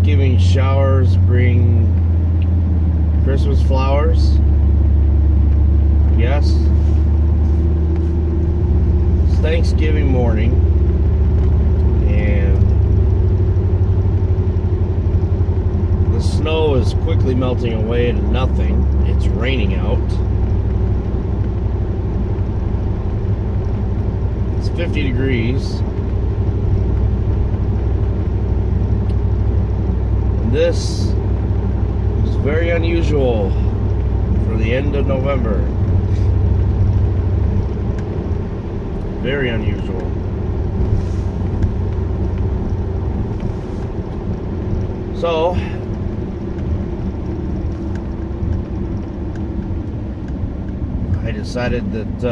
Thanksgiving showers bring Christmas flowers. Yes. It's Thanksgiving morning, and the snow is quickly melting away to nothing. It's raining out. It's 50 degrees. And this is very unusual for the end of November. Very unusual. So, I decided that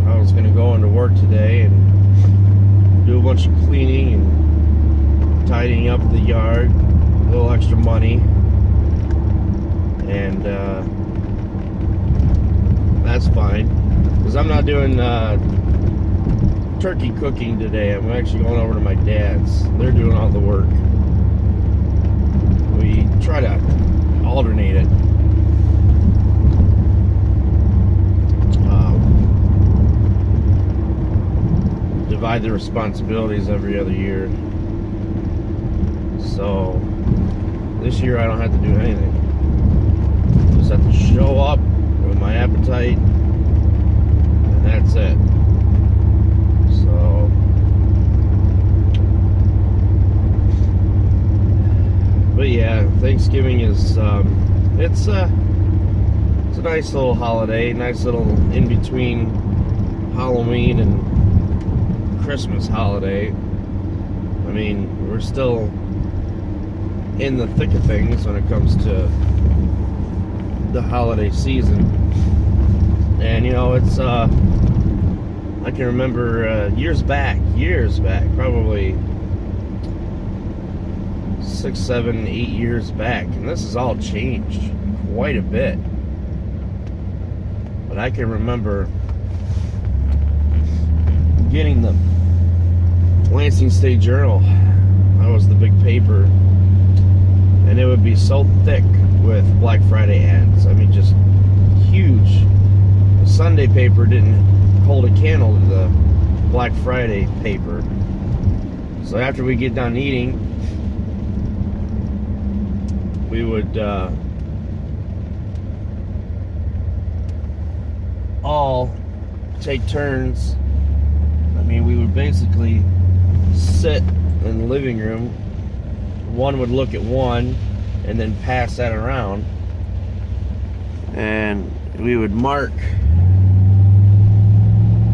I was going to go into work today and do a bunch of cleaning and tidying up the yard, a little extra money, and that's fine, because I'm not doing turkey cooking today. I'm actually going over to my dad's. They're doing all the work. We try to alternate it. Divide the responsibilities every other year. So this year I don't have to do anything. Just have to show up with my appetite, and that's it. So but yeah, Thanksgiving is it's a nice little holiday, nice little in between Halloween and Christmas holiday. I mean, we're still in the thick of things when it comes to the holiday season. And you know, it's I can remember years back, probably 6, 7, 8 years back, and this has all changed quite a bit. But I can remember getting the Lansing State Journal. That was the big paper, and it would be so thick with Black Friday ads. I mean, just huge. The Sunday paper didn't hold a candle to the Black Friday paper. So after we get done eating, we would all take turns. I mean, we would basically sit in the living room. One would look at one and then pass that around, and we would mark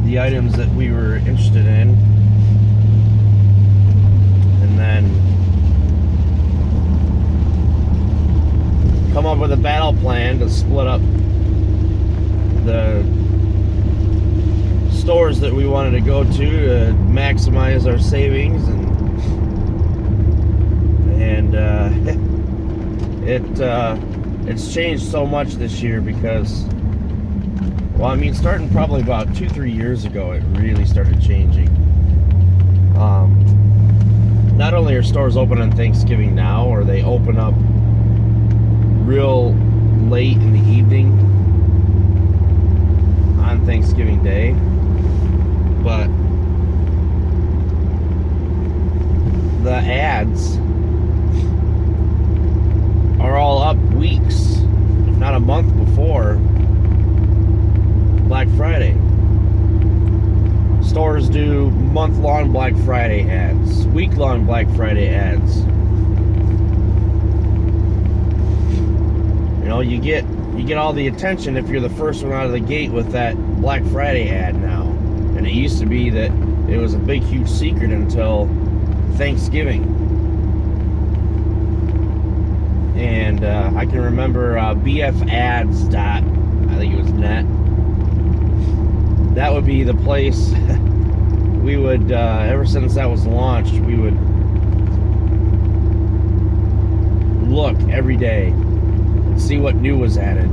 the items that we were interested in, and then come up with a battle plan to split up the stores that we wanted to go to maximize our savings, and it's changed so much this year because, well, I mean, starting probably about 2-3 years ago, it really started changing. Not only are stores open on Thanksgiving now, or they open up real late in the evening on Thanksgiving Day, but the ads are all up weeks, if not a month before Black Friday. Stores do month-long Black Friday ads, week-long Black Friday ads. You know, you get all the attention if you're the first one out of the gate with that Black Friday ad now. And it used to be that it was a big, huge secret until Thanksgiving. And I can remember BFads. I think it was net. That would be the place we would, ever since that was launched, we would look every day and see what new was added.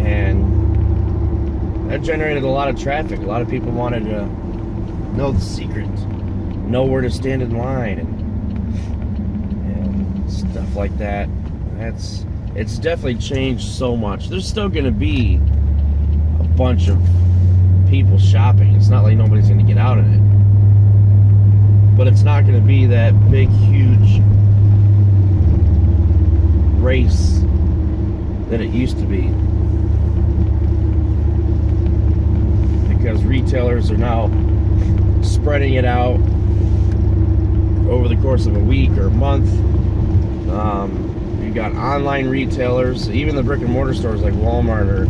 And that generated a lot of traffic. A lot of people wanted to know the secret. know where to stand in line and stuff like that. It's definitely changed so much. There's still going to be a bunch of people shopping. It's not like nobody's going to get out in it. But it's not going to be that big, huge race that it used to be. Because retailers are now spreading it out over the course of a week or a month. You got online retailers, even the brick and mortar stores like Walmart are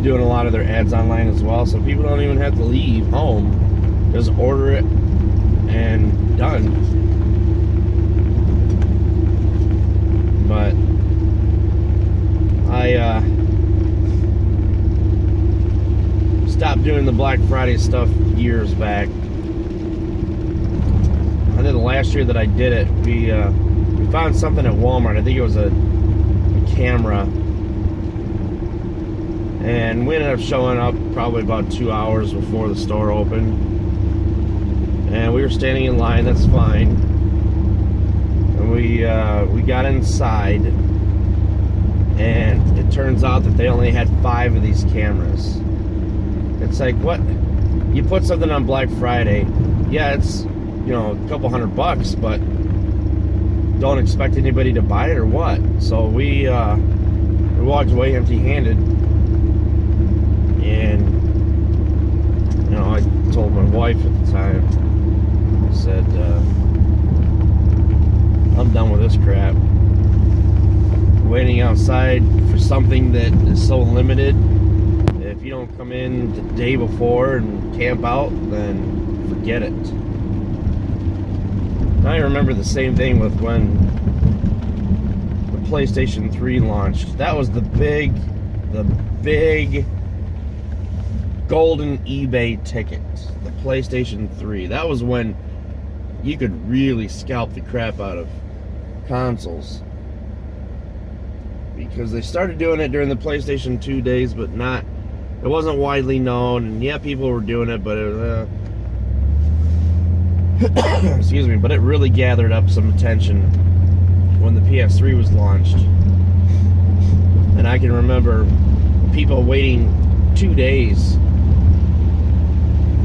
doing a lot of their ads online as well, so people don't even have to leave home, just order it and done. But I stopped doing the Black Friday stuff years back. I think the last year that I did it, we found something at Walmart. I think it was a camera, and we ended up showing up probably about 2 hours before the store opened, and we were standing in line. That's fine. And we got inside, and it turns out that they only had 5 of these cameras. It's like, what? You put something on Black Friday, yeah, it's, you know, a couple $100, but don't expect anybody to buy it or what? So we walked away empty-handed, and you know, I told my wife at the time, I said, I'm done with this crap. Waiting outside for something that is so limited. If you don't come in the day before and camp out, then forget it. I remember the same thing with when the PlayStation 3 launched. That was the big golden eBay ticket. The PlayStation 3. That was when you could really scalp the crap out of consoles. Because they started doing it during the PlayStation 2 days, but it wasn't widely known. And yeah, people were doing it, but it was, excuse me, but it really gathered up some attention when the PS3 was launched. And I can remember people waiting 2 days.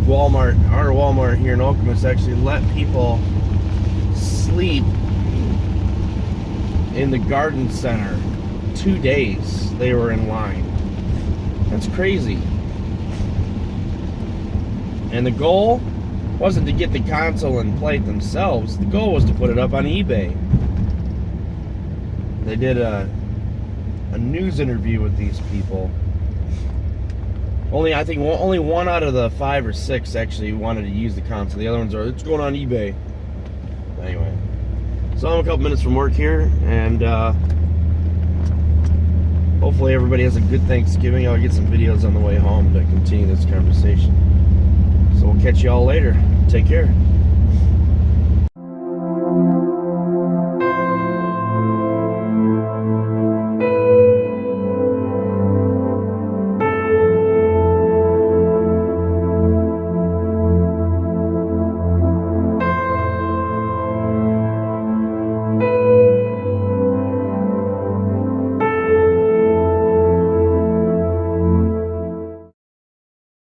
Our Walmart here in Okemos actually let people sleep in the garden center. 2 days they were in line. That's crazy. And the goal wasn't to get the console and play it themselves. The goal was to put it up on eBay. They did a news interview with these people. I think only 1 out of the 5 or 6 actually wanted to use the console. The other ones it's going on eBay. Anyway, so I'm a couple minutes from work here, and hopefully everybody has a good Thanksgiving. I'll get some videos on the way home to continue this conversation. So we'll catch you all later. Take care.